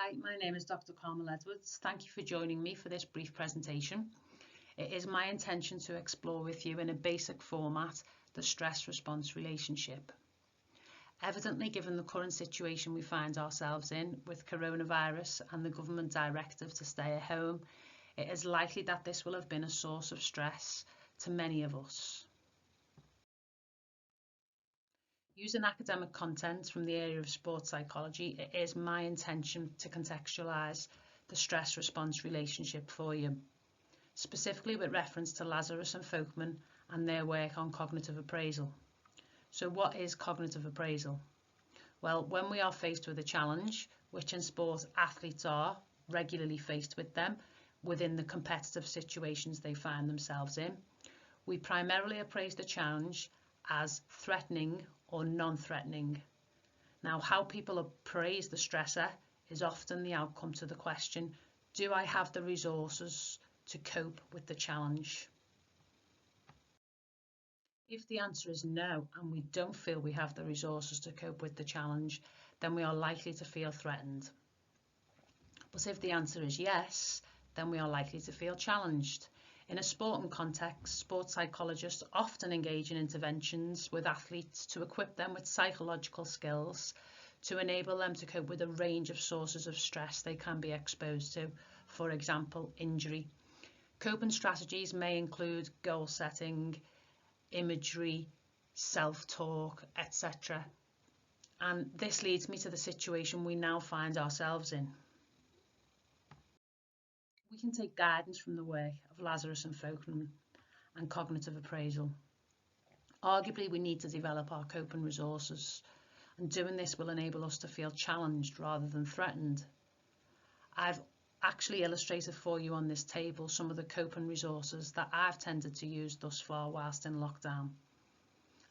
Hi, my name is Dr. Carmel Edwards. Thank you for joining me for this brief presentation. It is my intention to explore with you in a basic format the stress-response relationship. Evidently, given the current situation we find ourselves in with coronavirus and the government directive to stay at home, it is likely that this will have been a source of stress to many of us. Using academic content from the area of sports psychology, it is my intention to contextualise the stress-response relationship for you, specifically with reference to Lazarus and Folkman and their work on cognitive appraisal. So what is cognitive appraisal? Well, when we are faced with a challenge, which in sport athletes are regularly faced with them within the competitive situations they find themselves in, we primarily appraise the challenge as threatening or non-threatening. Now, how people appraise the stressor is often the outcome to the question, do I have the resources to cope with the challenge? If the answer is no, and we don't feel we have the resources to cope with the challenge, then we are likely to feel threatened. But if the answer is yes, then we are likely to feel challenged. In a sporting context, sports psychologists often engage in interventions with athletes to equip them with psychological skills to enable them to cope with a range of sources of stress they can be exposed to, for example, injury. Coping strategies may include goal setting, imagery, self-talk, etc. And this leads me to the situation we now find ourselves in. We can take guidance from the work of Lazarus and Folkman and cognitive appraisal. Arguably, we need to develop our coping resources, and doing this will enable us to feel challenged rather than threatened. I've actually illustrated for you on this table some of the coping resources that I've tended to use thus far whilst in lockdown,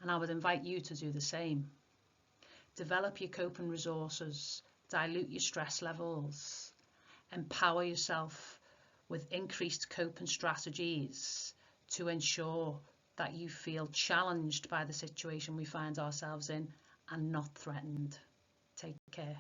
and I would invite you to do the same. Develop your coping resources, dilute your stress levels, empower yourself with increased coping strategies to ensure that you feel challenged by the situation we find ourselves in and not threatened. Take care.